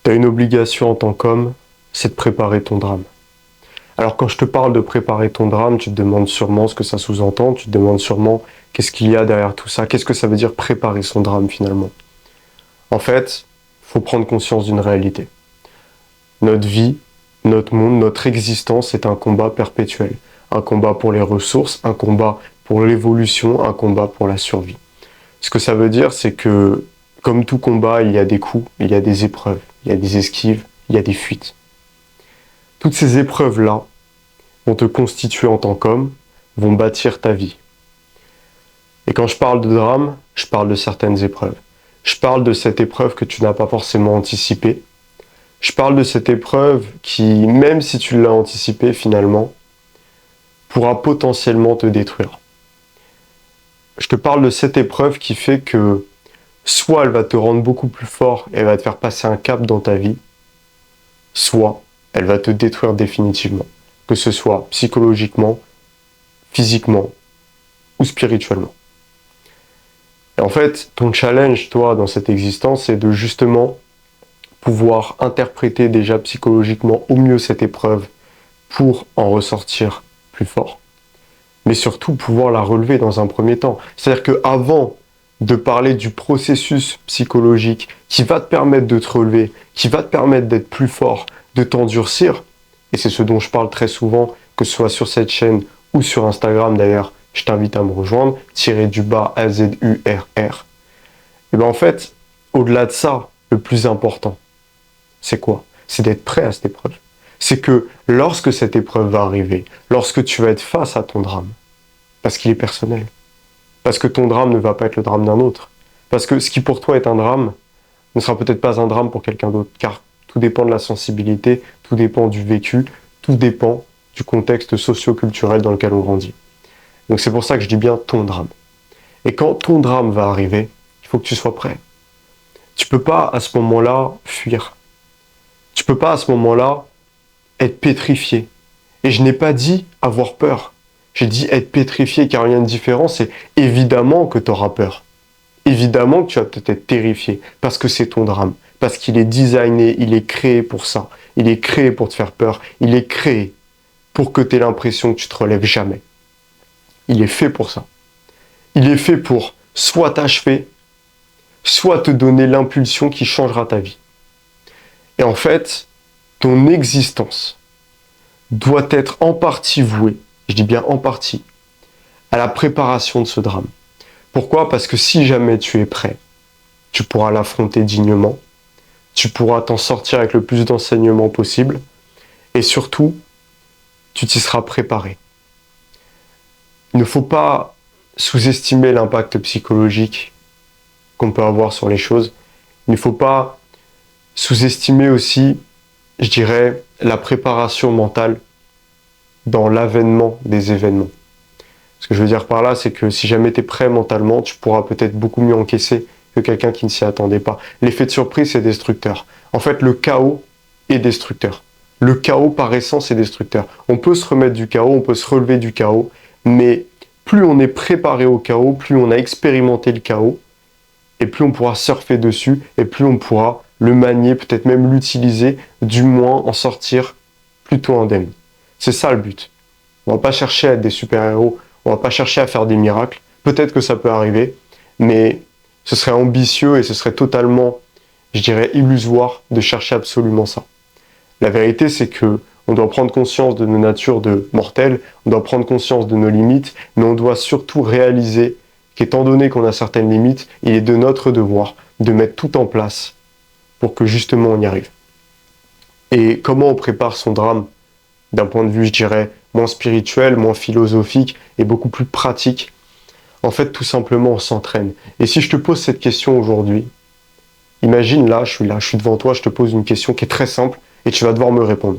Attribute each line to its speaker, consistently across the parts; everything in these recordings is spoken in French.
Speaker 1: Tu as une obligation en tant qu'homme, c'est de préparer ton drame. Alors quand je te parle de préparer ton drame, tu te demandes sûrement ce que ça sous-entend, tu te demandes sûrement qu'est-ce qu'il y a derrière tout ça, qu'est-ce que ça veut dire préparer son drame finalement. En fait, il faut prendre conscience d'une réalité. Notre vie, notre monde, notre existence est un combat perpétuel. Un combat pour les ressources, un combat pour l'évolution, un combat pour la survie. Ce que ça veut dire, c'est que comme tout combat, il y a des coups, il y a des épreuves, il y a des esquives, il y a des fuites. Toutes ces épreuves-là vont te constituer en tant qu'homme, vont bâtir ta vie. Et quand je parle de drame, je parle de certaines épreuves. Je parle de cette épreuve que tu n'as pas forcément anticipée. Je parle de cette épreuve qui, même si tu l'as anticipée finalement, pourra potentiellement te détruire. Je te parle de cette épreuve qui fait que soit elle va te rendre beaucoup plus fort et elle va te faire passer un cap dans ta vie, soit elle va te détruire définitivement, que ce soit psychologiquement, physiquement ou spirituellement. Et en fait, ton challenge, toi, dans cette existence, c'est de justement pouvoir interpréter déjà psychologiquement au mieux cette épreuve pour en ressortir plus fort, mais surtout pouvoir la relever dans un premier temps. C'est-à-dire qu'avant de parler du processus psychologique qui va te permettre de te relever, qui va te permettre d'être plus fort, de t'endurcir, et c'est ce dont je parle très souvent, que ce soit sur cette chaîne ou sur Instagram d'ailleurs, je t'invite à me rejoindre, _AZURR. Et bien en fait, au-delà de ça, le plus important, c'est quoi? C'est d'être prêt à cette épreuve. C'est que lorsque cette épreuve va arriver, lorsque tu vas être face à ton drame, parce qu'il est personnel, parce que ton drame ne va pas être le drame d'un autre, parce que ce qui pour toi est un drame ne sera peut-être pas un drame pour quelqu'un d'autre, car tout dépend de la sensibilité, tout dépend du vécu, tout dépend du contexte socio-culturel dans lequel on grandit. Donc c'est pour ça que je dis bien ton drame. Et quand ton drame va arriver, il faut que tu sois prêt. Tu peux pas à ce moment-là fuir. Tu peux pas à ce moment-là être pétrifié. Et je n'ai pas dit avoir peur. J'ai dit être pétrifié car il y a une différence, c'est évidemment que tu auras peur. Évidemment que tu vas peut-être être terrifié parce que c'est ton drame, parce qu'il est designé, il est créé pour ça. Il est créé pour te faire peur, il est créé pour que tu aies l'impression que tu te relèves jamais. Il est fait pour ça. Il est fait pour soit t'achever, soit te donner l'impulsion qui changera ta vie. Et en fait, ton existence doit être en partie vouée, je dis bien en partie, à la préparation de ce drame. Pourquoi? Parce que si jamais tu es prêt, tu pourras l'affronter dignement, tu pourras t'en sortir avec le plus d'enseignements possible, et surtout, tu t'y seras préparé. Il ne faut pas sous-estimer l'impact psychologique qu'on peut avoir sur les choses. Il ne faut pas sous-estimer aussi, je dirais, la préparation mentale dans l'avènement des événements. Ce que je veux dire par là, c'est que si jamais tu es prêt mentalement, tu pourras peut-être beaucoup mieux encaisser que quelqu'un qui ne s'y attendait pas. L'effet de surprise, c'est destructeur. En fait, le chaos est destructeur. Le chaos, par essence, est destructeur. On peut se remettre du chaos, on peut se relever du chaos, mais plus on est préparé au chaos, plus on a expérimenté le chaos, et plus on pourra surfer dessus, et plus on pourra le manier, peut-être même l'utiliser, du moins en sortir plutôt indemne. C'est ça le but. On ne va pas chercher à être des super-héros, on ne va pas chercher à faire des miracles. Peut-être que ça peut arriver, mais ce serait ambitieux et ce serait totalement, je dirais, illusoire de chercher absolument ça. La vérité, c'est que on doit prendre conscience de nos natures de mortels, on doit prendre conscience de nos limites, mais on doit surtout réaliser qu'étant donné qu'on a certaines limites, il est de notre devoir de mettre tout en place pour que justement on y arrive. Et comment on prépare son drame d'un point de vue, je dirais, moins spirituel, moins philosophique et beaucoup plus pratique? En fait, tout simplement, on s'entraîne. Et si je te pose cette question aujourd'hui, imagine là, je suis devant toi, je te pose une question qui est très simple et tu vas devoir me répondre.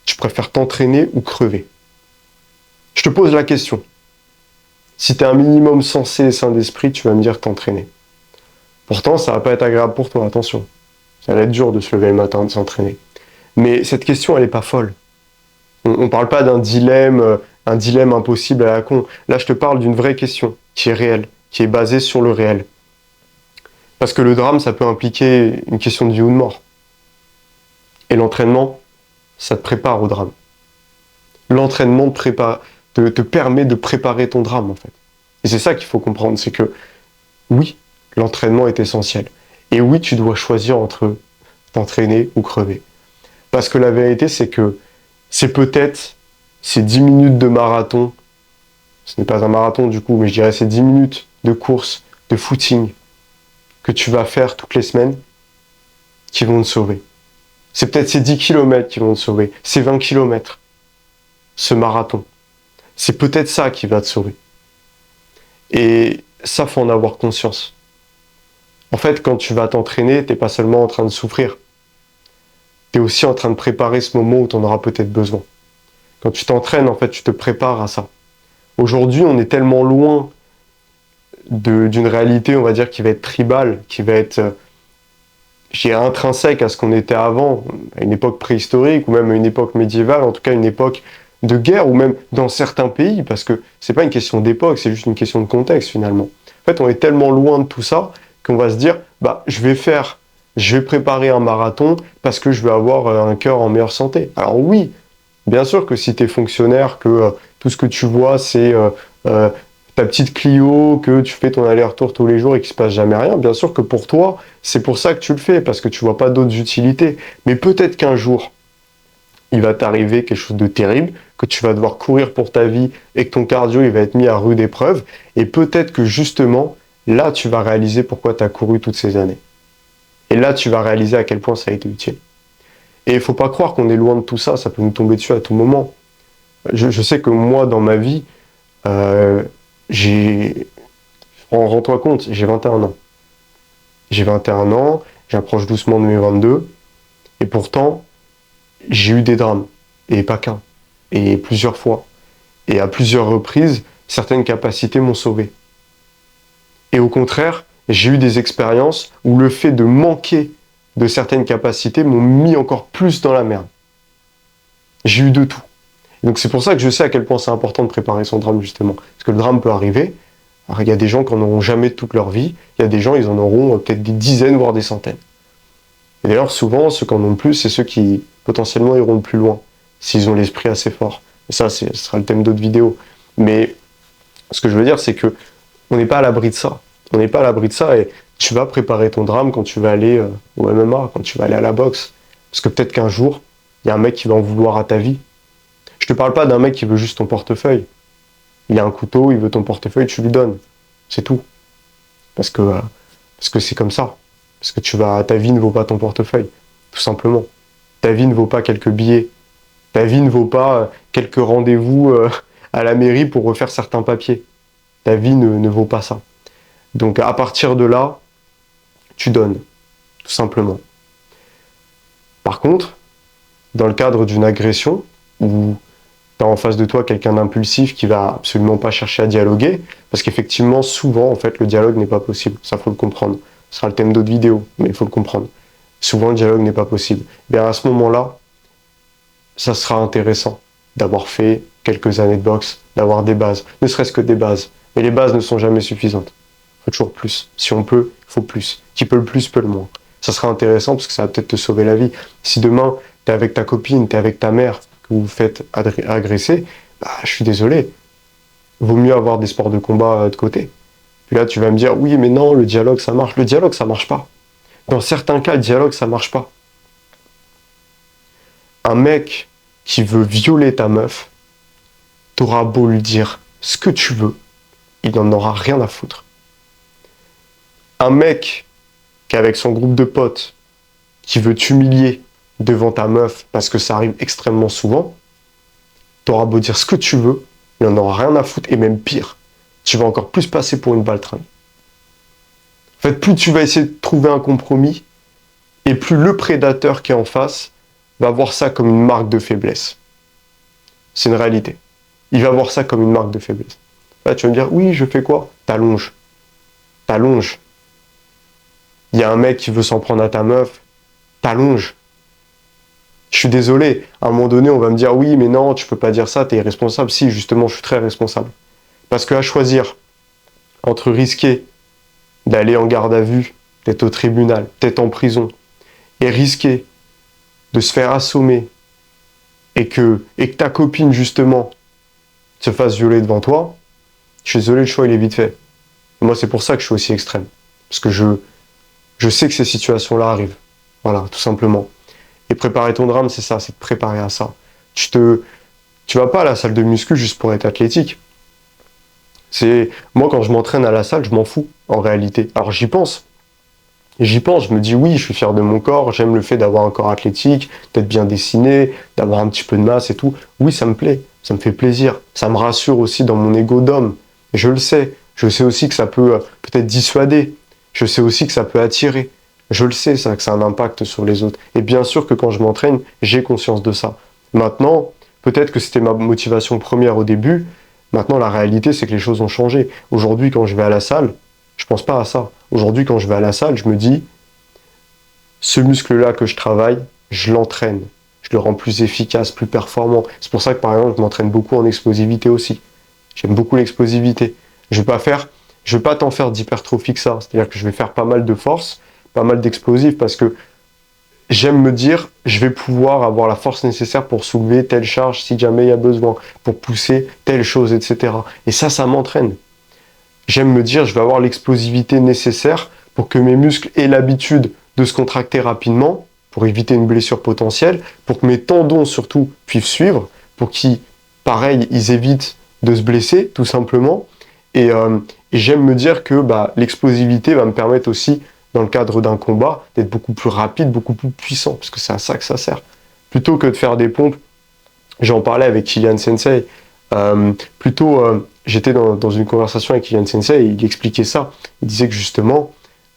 Speaker 1: Tu préfères t'entraîner ou crever? Je te pose la question. Si tu es un minimum sensé et sain d'esprit, tu vas me dire t'entraîner. Pourtant, ça va pas être agréable pour toi, attention. Ça va être dur de se lever le matin, de s'entraîner. Mais cette question, elle n'est pas folle. On ne parle pas d'un dilemme, un dilemme impossible à la con. Là, je te parle d'une vraie question, qui est réelle, qui est basée sur le réel. Parce que le drame, ça peut impliquer une question de vie ou de mort. Et l'entraînement, ça te prépare au drame. L'entraînement te permet de préparer ton drame, en fait. Et c'est ça qu'il faut comprendre, c'est que oui, l'entraînement est essentiel. Et oui, tu dois choisir entre t'entraîner ou crever. Parce que la vérité, c'est que c'est peut-être ces 10 minutes de marathon, ce n'est pas un marathon du coup, mais je dirais ces 10 minutes de course, de footing, que tu vas faire toutes les semaines, qui vont te sauver. C'est peut-être ces 10 kilomètres qui vont te sauver, ces 20 kilomètres, ce marathon. C'est peut-être ça qui va te sauver. Et ça, faut en avoir conscience. En fait, quand tu vas t'entraîner, t'es pas seulement en train de souffrir. T'es aussi en train de préparer ce moment où tu en auras peut-être besoin. Quand tu t'entraînes, en fait, tu te prépares à ça. Aujourd'hui, on est tellement loin d'une réalité, on va dire, qui va être tribale, qui va être intrinsèque à ce qu'on était avant, à une époque préhistorique, ou même à une époque médiévale, en tout cas une époque de guerre, ou même dans certains pays, parce que c'est pas une question d'époque, c'est juste une question de contexte finalement. En fait, on est tellement loin de tout ça qu'on va se dire, bah, je vais préparer un marathon parce que je vais avoir un cœur en meilleure santé. Alors oui, bien sûr que si tu es fonctionnaire, que tout ce que tu vois, c'est ta petite Clio, que tu fais ton aller-retour tous les jours et qu'il se passe jamais rien, bien sûr que pour toi, c'est pour ça que tu le fais, parce que tu vois pas d'autres utilités. Mais peut-être qu'un jour, il va t'arriver quelque chose de terrible, que tu vas devoir courir pour ta vie et que ton cardio il va être mis à rude épreuve. Et peut-être que justement, là, tu vas réaliser pourquoi tu as couru toutes ces années. Et là, tu vas réaliser à quel point ça a été utile. Et il ne faut pas croire qu'on est loin de tout ça, ça peut nous tomber dessus à tout moment. Je sais que moi, dans ma vie, rends-toi compte, j'ai 21 ans. J'ai 21 ans, j'approche doucement de mes 22, et pourtant, j'ai eu des drames, et pas qu'un, et plusieurs fois. Et à plusieurs reprises, certaines capacités m'ont sauvé. Et au contraire, j'ai eu des expériences où le fait de manquer de certaines capacités m'ont mis encore plus dans la merde. J'ai eu de tout. Et donc c'est pour ça que je sais à quel point c'est important de préparer son drame, justement. Parce que le drame peut arriver. Alors, il y a des gens qui n'en auront jamais de toute leur vie. Il y a des gens, ils en auront peut-être des dizaines, voire des centaines. Et d'ailleurs, souvent, ceux qui en ont le plus, c'est ceux qui potentiellement iront le plus loin, s'ils ont l'esprit assez fort. Et ça, ce sera le thème d'autres vidéos. Mais ce que je veux dire, c'est que on n'est pas à l'abri de ça. On n'est pas à l'abri de ça et tu vas préparer ton drame quand tu vas aller au MMA, quand tu vas aller à la boxe. Parce que peut-être qu'un jour, il y a un mec qui va en vouloir à ta vie. Je te parle pas d'un mec qui veut juste ton portefeuille. Il a un couteau, il veut ton portefeuille, tu lui donnes. C'est tout. Parce que c'est comme ça. Parce que ta vie ne vaut pas ton portefeuille. Tout simplement. Ta vie ne vaut pas quelques billets. Ta vie ne vaut pas quelques rendez-vous à la mairie pour refaire certains papiers. Ta vie ne vaut pas ça. Donc à partir de là, tu donnes. Tout simplement. Par contre, dans le cadre d'une agression, où tu as en face de toi quelqu'un d'impulsif qui va absolument pas chercher à dialoguer, parce qu'effectivement, souvent, en fait, le dialogue n'est pas possible. Ça, faut le comprendre. Ce sera le thème d'autres vidéos, mais il faut le comprendre. Souvent, le dialogue n'est pas possible. Bien, à ce moment-là, ça sera intéressant d'avoir fait quelques années de boxe, d'avoir des bases, ne serait-ce que des bases. Mais les bases ne sont jamais suffisantes. Il faut toujours plus. Si on peut, il faut plus. Qui peut le plus, peut le moins. Ça sera intéressant parce que ça va peut-être te sauver la vie. Si demain, tu es avec ta copine, tu es avec ta mère, que vous vous faites agresser, bah, je suis désolé. Vaut mieux avoir des sports de combat de côté. Puis là, tu vas me dire, oui, mais non, le dialogue, ça marche. Le dialogue, ça marche pas. Dans certains cas, le dialogue, ça marche pas. Un mec qui veut violer ta meuf, t'auras beau lui dire ce que tu veux, il n'en aura rien à foutre. Un mec qui est avec son groupe de potes, qui veut t'humilier devant ta meuf, parce que ça arrive extrêmement souvent, t'auras beau dire ce que tu veux, il n'en aura rien à foutre, et même pire, tu vas encore plus passer pour une baltringue. En fait, plus tu vas essayer de trouver un compromis, et plus le prédateur qui est en face va voir ça comme une marque de faiblesse. C'est une réalité. Il va voir ça comme une marque de faiblesse. Là, tu vas me dire, oui, je fais quoi? T'allonges. T'allonges. Il y a un mec qui veut s'en prendre à ta meuf, t'allonges. Je suis désolé, à un moment donné, on va me dire, oui, mais non, tu peux pas dire ça, t'es irresponsable. Si, justement, je suis très responsable. Parce qu'à choisir entre risquer d'aller en garde à vue, d'être au tribunal, d'être en prison, et risquer de se faire assommer et que ta copine, justement, se fasse violer devant toi, je suis désolé, le choix, il est vite fait. Moi, c'est pour ça que je suis aussi extrême. Parce que je sais que ces situations-là arrivent. Voilà, tout simplement. Et préparer ton drame, c'est ça, c'est te préparer à ça. Tu vas pas à la salle de muscu juste pour être athlétique. Moi, quand je m'entraîne à la salle, je m'en fous, en réalité. Alors, j'y pense. J'y pense, je me dis oui, je suis fier de mon corps, j'aime le fait d'avoir un corps athlétique, d'être bien dessiné, d'avoir un petit peu de masse et tout. Oui, ça me plaît, ça me fait plaisir. Ça me rassure aussi dans mon ego d'homme. Je le sais. Je sais aussi que ça peut peut-être dissuader. Je sais aussi que ça peut attirer. Je le sais, ça, que ça a un impact sur les autres. Et bien sûr que quand je m'entraîne, j'ai conscience de ça. Maintenant, peut-être que c'était ma motivation première au début. Maintenant, la réalité, c'est que les choses ont changé. Aujourd'hui, quand je vais à la salle, je pense pas à ça. Aujourd'hui, quand je vais à la salle, je me dis, ce muscle-là que je travaille, je l'entraîne. Je le rends plus efficace, plus performant. C'est pour ça que, par exemple, je m'entraîne beaucoup en explosivité aussi. J'aime beaucoup l'explosivité. Je vais pas t'en faire d'hypertrophie que ça. C'est-à-dire que je vais faire pas mal de force, pas mal d'explosifs, parce que j'aime me dire, je vais pouvoir avoir la force nécessaire pour soulever telle charge si jamais il y a besoin, pour pousser telle chose, etc. Et ça m'entraîne. J'aime me dire, je vais avoir l'explosivité nécessaire pour que mes muscles aient l'habitude de se contracter rapidement, pour éviter une blessure potentielle, pour que mes tendons surtout puissent suivre, pour qu'ils, pareil, ils évitent de se blesser, tout simplement. Et j'aime me dire que l'explosivité va me permettre aussi, dans le cadre d'un combat, d'être beaucoup plus rapide, beaucoup plus puissant, parce que c'est à ça que ça sert. Plutôt que de faire des pompes, j'en parlais avec Kylian Sensei, j'étais dans une conversation avec Kylian Sensei et il expliquait ça. Il disait que justement,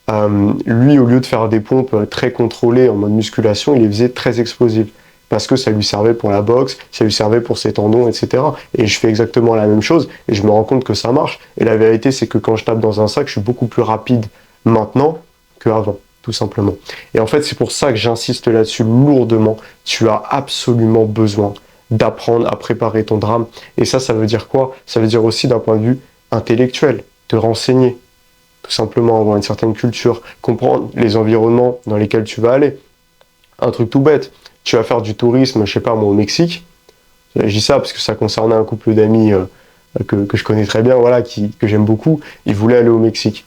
Speaker 1: lui, au lieu de faire des pompes très contrôlées en mode musculation, il les faisait très explosives. Parce que ça lui servait pour la boxe, ça lui servait pour ses tendons, etc. Et je fais exactement la même chose et je me rends compte que ça marche. Et la vérité, c'est que quand je tape dans un sac, je suis beaucoup plus rapide maintenant qu'avant, tout simplement. Et en fait, c'est pour ça que j'insiste là-dessus lourdement. Tu as absolument besoin d'apprendre à préparer ton drame. Et ça veut dire quoi? Ça veut dire aussi d'un point de vue intellectuel, te renseigner, tout simplement avoir une certaine culture, comprendre les environnements dans lesquels tu vas aller. Un truc tout bête, tu vas faire du tourisme, je sais pas moi, au Mexique. Je dis ça parce que ça concernait un couple d'amis que je connais très bien, voilà, que j'aime beaucoup. Ils voulaient aller au Mexique.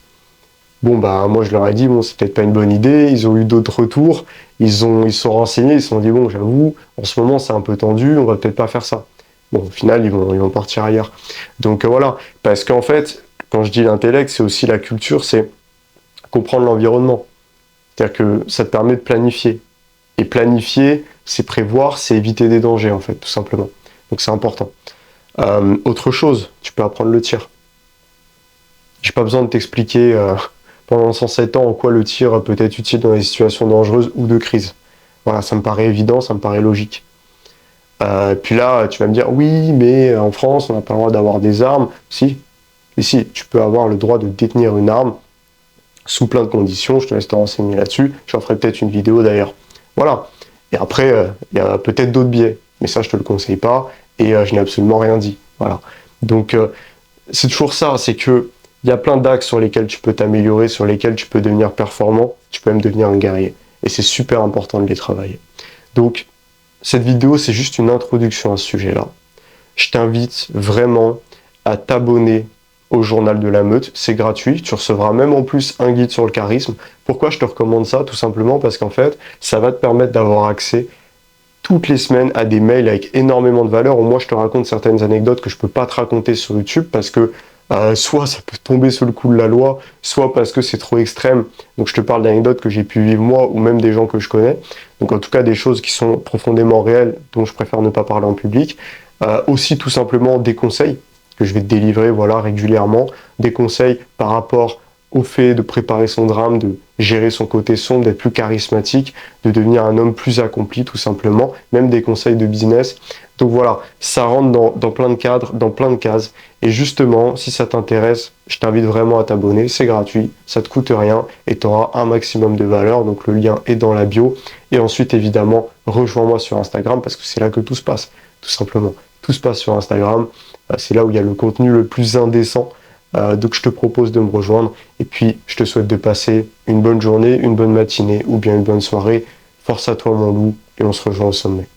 Speaker 1: Bon, moi, je leur ai dit, bon, c'est peut-être pas une bonne idée. Ils ont eu d'autres retours. Ils se sont renseignés. Ils se sont dit, bon, j'avoue, en ce moment, c'est un peu tendu. On va peut-être pas faire ça. Bon, au final, ils vont partir ailleurs. Donc, voilà. Parce qu'en fait, quand je dis l'intellect, c'est aussi la culture, c'est comprendre l'environnement. C'est-à-dire que ça te permet de planifier. Et planifier, c'est prévoir, c'est éviter des dangers, en fait, tout simplement. Donc, c'est important. Autre chose, tu peux apprendre le tir. J'ai pas besoin de t'expliquer pendant 107 ans en quoi le tir peut être utile dans des situations dangereuses ou de crise. Voilà, ça me paraît évident, ça me paraît logique. Puis là, tu vas me dire, oui, mais en France, on n'a pas le droit d'avoir des armes. Si, ici, tu peux avoir le droit de détenir une arme sous plein de conditions. Je te laisse te renseigner là-dessus. J'en ferai peut-être une vidéo d'ailleurs. Voilà. Et après, il y a peut-être d'autres biais. Mais ça, je te le conseille pas. Et je n'ai absolument rien dit. Voilà. Donc, c'est toujours ça. C'est que il y a plein d'axes sur lesquels tu peux t'améliorer, sur lesquels tu peux devenir performant. Tu peux même devenir un guerrier. Et c'est super important de les travailler. Donc, cette vidéo, c'est juste une introduction à ce sujet-là. Je t'invite vraiment à t'abonner au Journal de la Meute. C'est gratuit. Tu recevras même en plus un guide sur le charisme. Pourquoi je te recommande ça? Tout simplement parce qu'en fait, ça va te permettre d'avoir accès toutes les semaines à des mails avec énormément de valeur où moi, je te raconte certaines anecdotes que je peux pas te raconter sur YouTube parce que soit ça peut tomber sous le coup de la loi, soit parce que c'est trop extrême. Donc je te parle d'anecdotes que j'ai pu vivre moi ou même des gens que je connais. Donc en tout cas des choses qui sont profondément réelles dont je préfère ne pas parler en public. Aussi tout simplement des conseils que je vais te délivrer voilà, régulièrement. Des conseils par rapport au fait de préparer son drame, de gérer son côté sombre, d'être plus charismatique, de devenir un homme plus accompli tout simplement. Même des conseils de business. Donc voilà, ça rentre dans plein de cadres, dans plein de cases. Et justement, si ça t'intéresse, je t'invite vraiment à t'abonner. C'est gratuit, ça te coûte rien et tu auras un maximum de valeur. Donc le lien est dans la bio. Et ensuite, évidemment, rejoins-moi sur Instagram parce que c'est là que tout se passe, tout simplement. Tout se passe sur Instagram. C'est là où il y a le contenu le plus indécent. Donc je te propose de me rejoindre. Et puis, je te souhaite de passer une bonne journée, une bonne matinée ou bien une bonne soirée. Force à toi, mon loup, et on se rejoint au sommet.